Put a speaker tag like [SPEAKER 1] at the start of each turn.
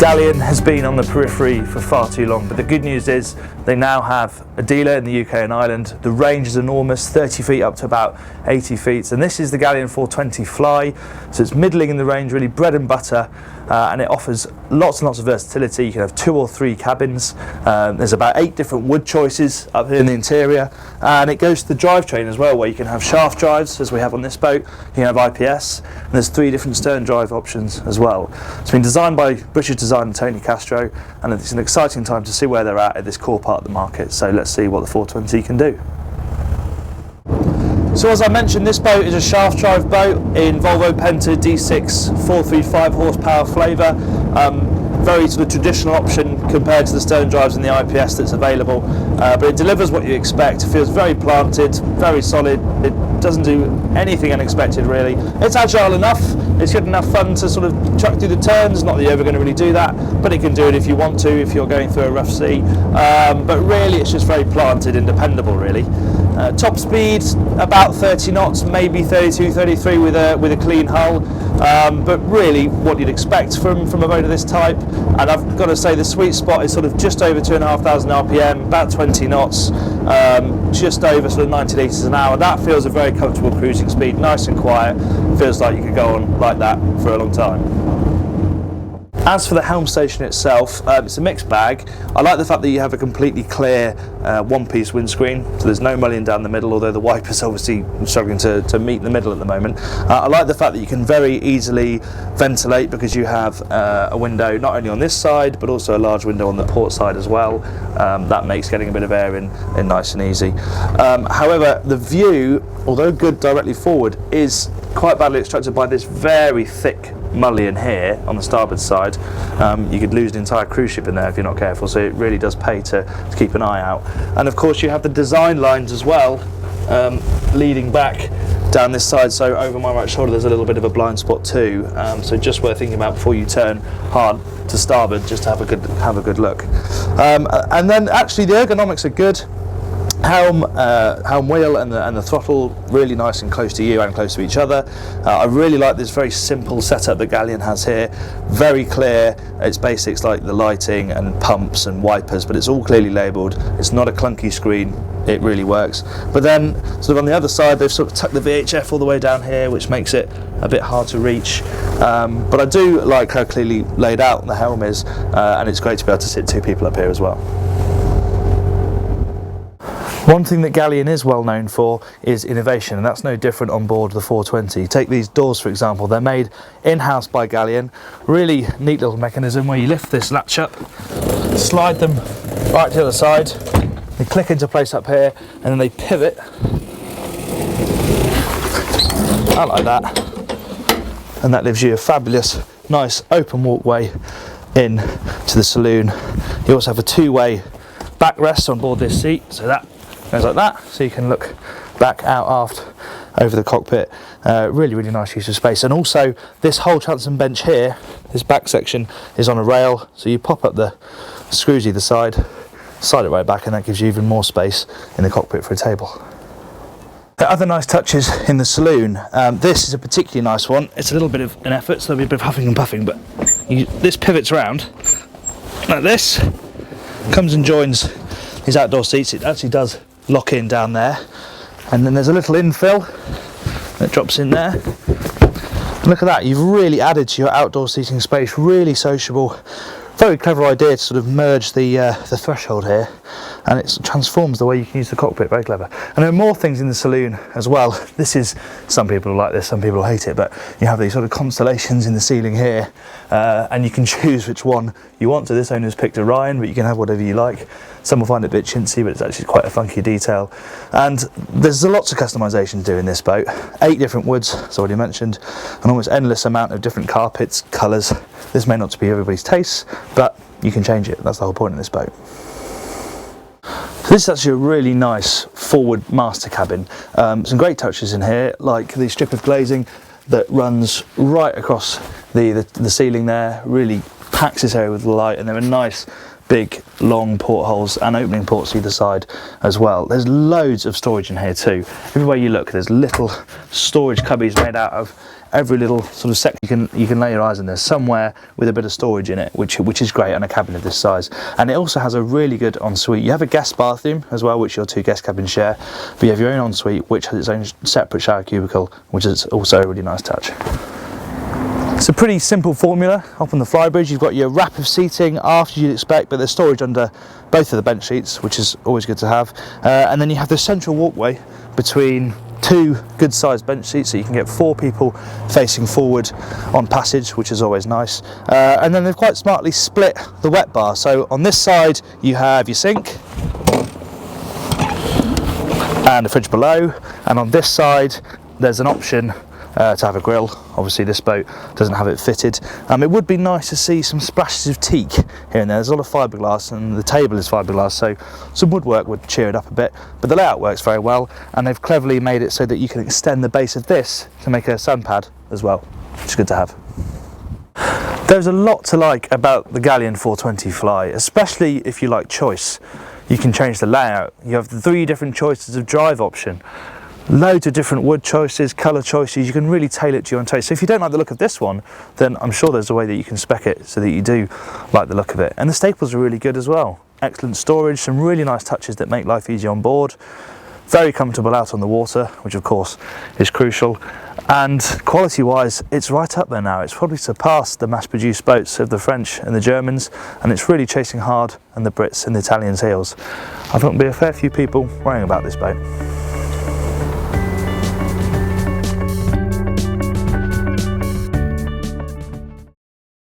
[SPEAKER 1] Galeon has been on the periphery for far too long, but the good news is they now have a dealer in the UK and Ireland. The range is enormous, 30 feet up to about 80 feet, and this is the Galeon 420 Fly, so it's middling in the range, really bread and butter, and it offers lots and lots of versatility. You can have 2 or 3 cabins. There's about 8 different wood choices up here in the interior, and it goes to the drivetrain as well, where you can have shaft drives, as we have on this boat. You can have IPS, and there's 3 different stern drive options as well. It's been designed by British designer Tony Castro, and it's an exciting time to see where they're at this core part of the market. So let's see what the 420 can do. So as I mentioned, this boat is a shaft drive boat in Volvo Penta D6 435 horsepower flavour. Very sort of traditional option compared to the stern drives and the IPS that's available, but it delivers what you expect. It feels very planted, very solid. It doesn't do anything unexpected really. It's agile enough, it's good enough fun to sort of chuck through the turns, not that you're ever going to really do that, but it can do it if you want to, if you're going through a rough sea. But really it's just very planted and dependable really. Top speed about 30 knots, maybe 32, 33 with a clean hull, but really what you'd expect from a boat of this type. And I've got to say the sweet spot is sort of just over 2,500 RPM, about 20 knots, just over sort of 90 litres an hour. That feels a very comfortable cruising speed, nice and quiet. Feels like you could go on like that for a long time. As for the helm station itself, it's a mixed bag. I like the fact that you have a completely clear one-piece windscreen, so there's no mullion down the middle, although the wiper's obviously struggling to meet the middle at the moment. I like the fact that you can very easily ventilate because you have a window not only on this side, but also a large window on the port side as well. That makes getting a bit of air in nice and easy. However, the view, although good directly forward, is quite badly obstructed by this very thick mullion here on the starboard side. You could lose an entire cruise ship in there if you're not careful, so it really does pay to keep an eye out. And of course you have the design lines as well, leading back down this side, so over my right shoulder there's a little bit of a blind spot too, so just worth thinking about before you turn hard to starboard, just to have a good look. And then actually the ergonomics are good. Helm wheel and the throttle really nice and close to you and close to each other. I really like this very simple setup that Galeon has here. Very clear. It's basics like the lighting and pumps and wipers, but it's all clearly labelled. It's not a clunky screen. It really works. But then sort of on the other side they've sort of tucked the VHF all the way down here, which makes it a bit hard to reach. But I do like how clearly laid out the helm is, and it's great to be able to sit 2 people up here as well. One thing that Galeon is well known for is innovation, and that's no different on board the 420. Take these doors for example, they're made in-house by Galeon. Really neat little mechanism where you lift this latch up, slide them right to the other side, they click into place up here, and then they pivot out like that, and that gives you a fabulous, nice open walkway in to the saloon. You also have a 2-way backrest on board this seat, so that goes like that, so you can look back out aft over the cockpit. Really nice use of space. And also this whole transom bench here, this back section is on a rail, so you pop up the screws either side, slide it right back, and that gives you even more space in the cockpit for a table. The other nice touches in the saloon, this is a particularly nice one. It's a little bit of an effort, so there'll be a bit of huffing and puffing, but this pivots around like this, comes and joins these outdoor seats. It actually does lock in down there, and then there's a little infill that drops in there. And look at that, you've really added to your outdoor seating space. Really sociable, very clever idea to sort of merge the threshold here, and it transforms the way you can use the cockpit. Very clever. And there are more things in the saloon as well. This is, some people like this, some people hate it, but you have these sort of constellations in the ceiling here, and you can choose which one you want. So this owner's picked Orion, but you can have whatever you like. Some will find it a bit chintzy, but it's actually quite a funky detail. And there's lots of customization to do in this boat. 8 different woods, as already mentioned, an almost endless amount of different carpets, colours. This may not be everybody's taste, but you can change it. That's the whole point of this boat. So this is actually a really nice forward master cabin. Some great touches in here, like the strip of glazing that runs right across the ceiling there. Really packs this area with light, and then a nice big long portholes and opening ports either side as well. There's loads of storage in here too. Everywhere you look, there's little storage cubbies made out of every little sort of sector you can lay your eyes on. There's somewhere with a bit of storage in it, which is great on a cabin of this size. And it also has a really good ensuite. You have a guest bathroom as well, which your 2 guest cabins share, but you have your own ensuite, which has its own separate shower cubicle, which is also a really nice touch. It's a pretty simple formula. Up on the flybridge, you've got your wrap of seating after you'd expect, but there's storage under both of the bench seats, which is always good to have. And then you have the central walkway between 2 good-sized bench seats, so you can get 4 people facing forward on passage, which is always nice. And then they've quite smartly split the wet bar. So on this side, you have your sink and a fridge below, and on this side, there's an option to have a grill. Obviously this boat doesn't have it fitted. It would be nice to see some splashes of teak here and there. There's a lot of fiberglass and the table is fiberglass, so some woodwork would cheer it up a bit, but the layout works very well, and they've cleverly made it so that you can extend the base of this to make a sun pad as well, which is good to have. There's a lot to like about the Galeon 420 Fly, especially if you like choice. You can change the layout. You have 3 different choices of drive option. Loads of different wood choices, colour choices. You can really tailor it to your own taste. So if you don't like the look of this one, then I'm sure there's a way that you can spec it so that you do like the look of it. And the staples are really good as well. Excellent storage, some really nice touches that make life easy on board. Very comfortable out on the water, which of course is crucial. And quality wise, it's right up there now. It's probably surpassed the mass produced boats of the French and the Germans, and it's really chasing hard and the Brits and the Italians' heels. I think there'll be a fair few people worrying about this boat.